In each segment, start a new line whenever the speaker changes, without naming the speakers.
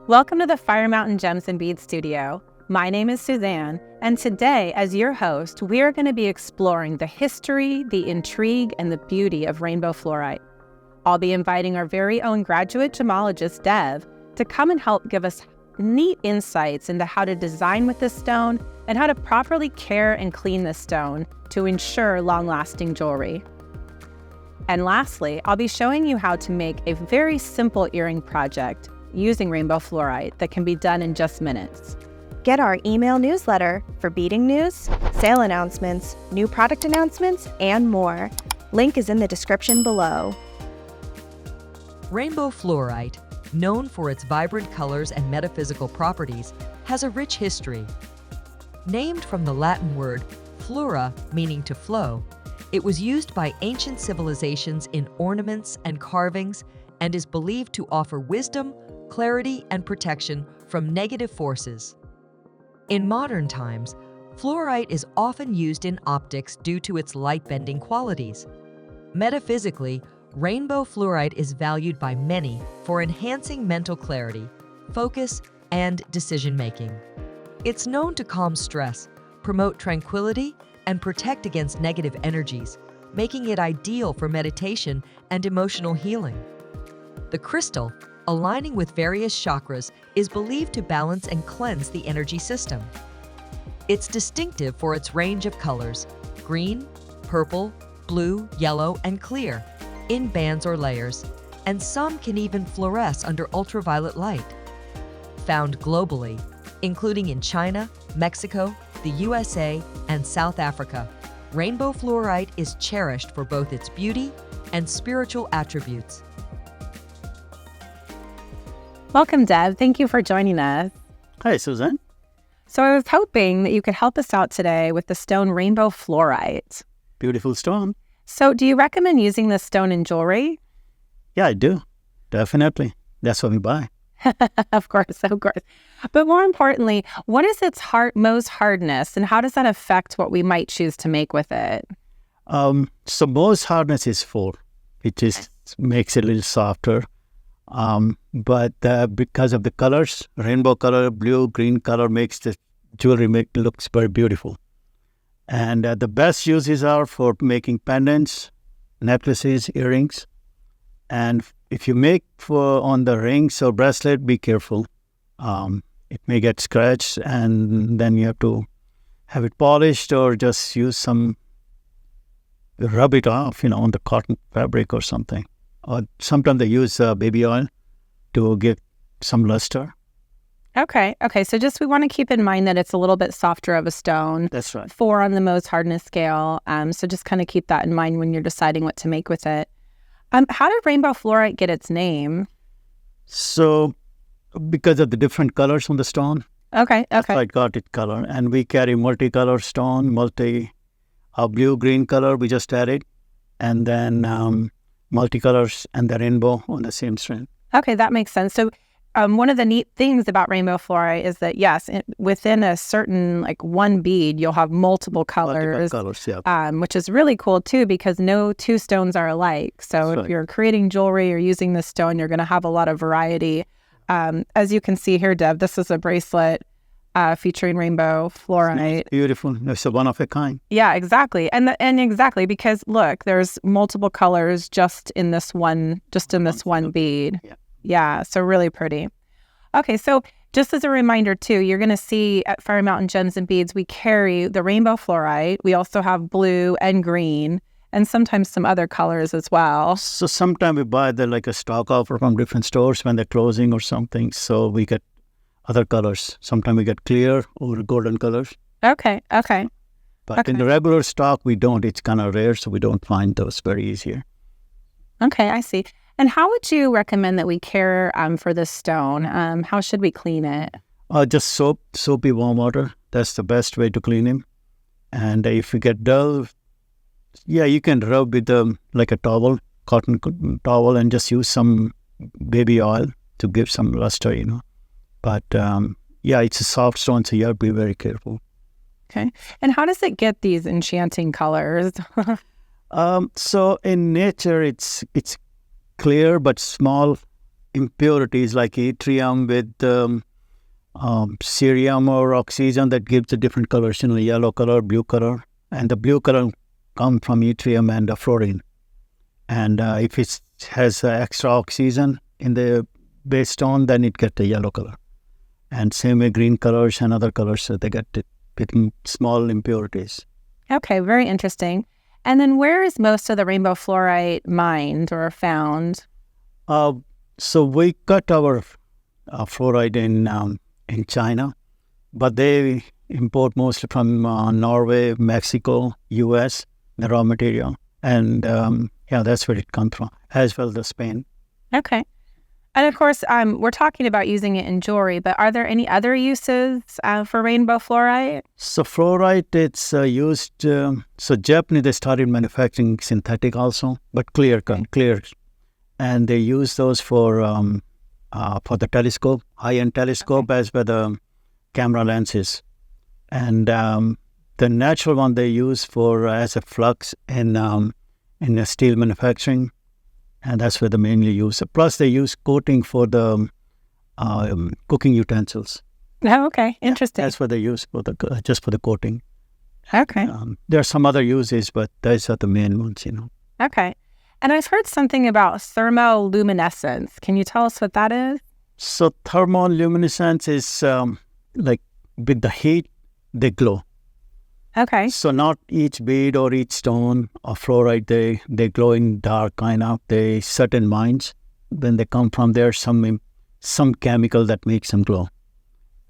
Welcome to the Fire Mountain Gems and Beads studio. My name is Suzanne, and today, as your host, we are going to be exploring the history, the intrigue, and the beauty of rainbow fluorite. I'll be inviting our very own graduate gemologist, Dev, to come and help give us neat insights into how to design with this stone and how to properly care and clean this stone to ensure long-lasting jewelry. And lastly, I'll be showing you how to make a very simple earring project using rainbow fluorite that can be done in just minutes.
Get our email newsletter for beading news, sale announcements, new product announcements, and more. Link is in the description below.
Rainbow fluorite, known for its vibrant colors and metaphysical properties, has a rich history. Named from the Latin word flora, meaning to flow, it was used by ancient civilizations in ornaments and carvings and is believed to offer wisdom, clarity, and protection from negative forces. In modern times, fluorite is often used in optics due to its light-bending qualities. Metaphysically, rainbow fluorite is valued by many for enhancing mental clarity, focus, and decision-making. It's known to calm stress, promote tranquility, and protect against negative energies, making it ideal for meditation and emotional healing. The crystal, aligning with various chakras, is believed to balance and cleanse the energy system. It's distinctive for its range of colors: green, purple, blue, yellow, and clear, in bands or layers, and some can even fluoresce under ultraviolet light. Found globally, including in China, Mexico, the USA, and South Africa, rainbow fluorite is cherished for both its beauty and spiritual attributes.
Welcome, Dev. Thank you for joining us.
Hi, Suzanne.
So I was hoping that you could help us out today with the stone rainbow fluorite.
Beautiful stone.
So do you recommend using this stone in jewelry?
Yeah, I do. Definitely. That's what we buy.
Of course. But more importantly, what is its Mohs hardness and how does that affect what we might choose to make with it?
So Mohs hardness is 4. It just makes it a little softer. But because of the colors, rainbow color, blue, green color makes the jewelry looks very beautiful. And the best uses are for making pendants, necklaces, earrings. And if you make on the rings or bracelet, be careful. It may get scratched and then you have to have it polished or just use rub it off, on the cotton fabric or something. Or sometimes they use baby oil to give some luster.
Okay. So we want to keep in mind that it's a little bit softer of a stone.
That's right.
4 on the Mohs hardness scale. So just kind of keep that in mind when you're deciding what to make with it. How did rainbow fluorite get its name?
So because of the different colors on the stone.
Okay.
That's how it got its color. And we carry multicolor stone, blue, green color we just added. And then multicolors and the rainbow on the same string.
Okay, that makes sense. So one of the neat things about rainbow fluorite is that, yes, within a certain, one bead, you'll have multiple colors.
Yeah.
Which is really cool, too, because no 2 stones are alike. So if you're creating jewelry or using this stone, you're going to have a lot of variety. As you can see here, Deb, this is a bracelet featuring rainbow fluorite.
It's beautiful. It's a one of a kind.
Yeah, exactly. And exactly, because look, there's multiple colors just in this one bead. Yeah, so really pretty. Okay, so just as a reminder too, you're going to see at Fire Mountain Gems and Beads, we carry the rainbow fluorite. We also have blue and green and sometimes some other colors as well.
So sometimes we buy a stock offer from different stores when they're closing or something. So we get other colors. Sometimes we get clear or golden colors.
Okay.
But in the regular stock, we don't. It's kind of rare, so we don't find those very easier.
Okay, I see. And how would you recommend that we care for this stone? How should we clean it?
Just soapy warm water. That's the best way to clean him. And if you get dull, you can rub with a towel, cotton towel, and just use some baby oil to give some luster, But it's a soft stone, so you have to be very careful.
Okay. And how does it get these enchanting colors?
So in nature, it's clear but small impurities like yttrium with cerium or oxygen that gives the different colors, yellow color, blue color. And the blue color come from yttrium and fluorine. And if it has extra oxygen in the base stone, then it gets the yellow color. And same with green colors and other colors, so they get it with small impurities.
Okay, very interesting. And then where is most of the rainbow fluorite mined or found?
So we got our fluorite in China, but they import mostly from Norway, Mexico, US, the raw material. And that's where it comes from, as well as Spain.
Okay. And of course, we're talking about using it in jewelry, but are there any other uses for rainbow fluorite?
So fluorite, it's used, so Japanese, they started manufacturing synthetic also, but clear. And they use those for the telescope, high-end telescope, as well the camera lenses. And the natural one they use for as a flux in the steel manufacturing. And that's where they mainly use it. Plus, they use coating for the cooking utensils.
Oh, okay. Interesting.
That's what they use for just for the coating.
Okay.
There are some other uses, but those are the main ones,
Okay. And I've heard something about thermoluminescence. Can you tell us what that is?
So thermoluminescence is like with the heat, they glow.
Okay.
So not each bead or each stone or fluorite, they glow in dark kind of. They certain mines, when they come from there, some chemical that makes them glow.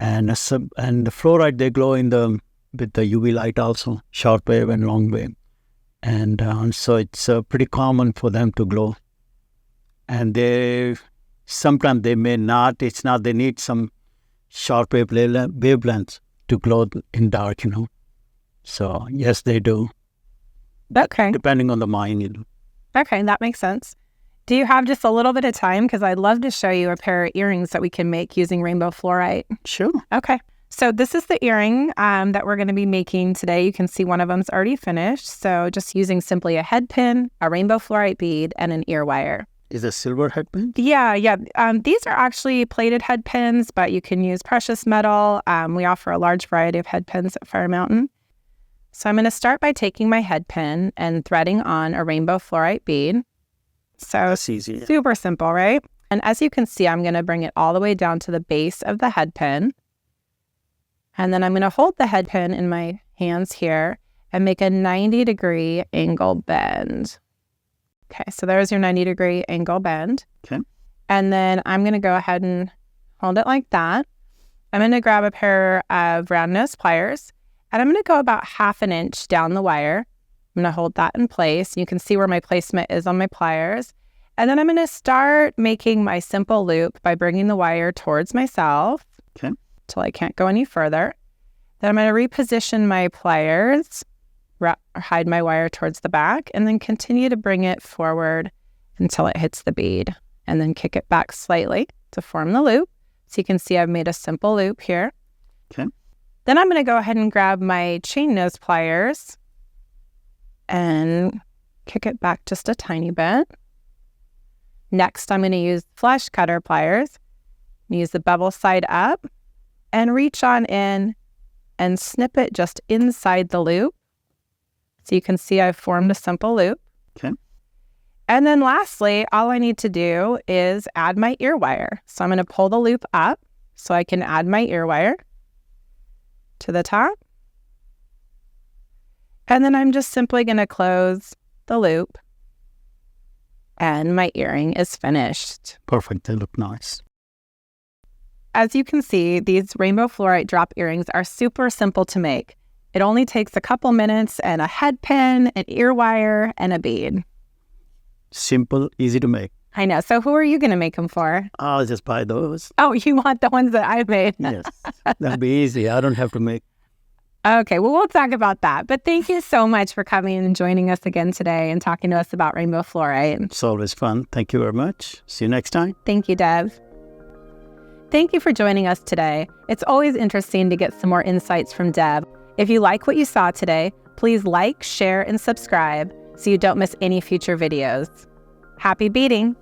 And the fluorite, they glow with the UV light also, short wave and long wave. And so it's pretty common for them to glow. And sometimes they may not. It's not. They need some short wave wavelengths to glow in dark. So yes, they do.
Okay.
Depending on the mine.
Okay, that makes sense. Do you have just a little bit of time? Because I'd love to show you a pair of earrings that we can make using rainbow fluorite.
Sure.
Okay. So this is the earring that we're going to be making today. You can see one of them's already finished. So just using simply a head pin, a rainbow fluorite bead, and an ear wire.
Is a silver head pin?
Yeah. These are actually plated head pins, but you can use precious metal. We offer a large variety of head pins at Fire Mountain. So I'm going to start by taking my head pin and threading on a rainbow fluorite bead. So
that's easy. Yeah.
Super simple, right? And as you can see, I'm going to bring it all the way down to the base of the head pin. And then I'm going to hold the head pin in my hands here and make a 90-degree angle bend. Okay, so there's your 90-degree angle bend.
Okay.
And then I'm going to go ahead and hold it like that. I'm going to grab a pair of round nose pliers. And I'm going to go about 1/2 inch down the wire. I'm going to hold that in place. You can see where my placement is on my pliers. And then I'm going to start making my simple loop by bringing the wire towards myself.
Okay.
Till I can't go any further. Then I'm going to reposition my pliers, hide my wire towards the back, and then continue to bring it forward until it hits the bead. And then kick it back slightly to form the loop. So you can see I've made a simple loop here.
Okay.
Then I'm going to go ahead and grab my chain nose pliers and kick it back just a tiny bit. Next, I'm going to use flash cutter pliers, use the bevel side up, and reach on in and snip it just inside the loop. So you can see I've formed a simple loop.
Okay.
And then lastly, all I need to do is add my ear wire. So I'm going to pull the loop up so I can add my ear wire to the top. And then I'm just simply going to close the loop and my earring is finished.
Perfect. They look nice.
As you can see, these rainbow fluorite drop earrings are super simple to make. It only takes a couple minutes and a head pin, an ear wire, and a bead.
Simple, easy to make.
I know. So who are you going to make them for?
I'll just buy those.
Oh, you want the ones that I made?
Yes. That'll be easy. I don't have to make.
Okay, well, we'll talk about that. But thank you so much for coming and joining us again today and talking to us about rainbow fluorite.
It's always fun. Thank you very much. See you next time.
Thank you, Dev. Thank you for joining us today. It's always interesting to get some more insights from Dev. If you like what you saw today, please like, share, and subscribe so you don't miss any future videos. Happy beading!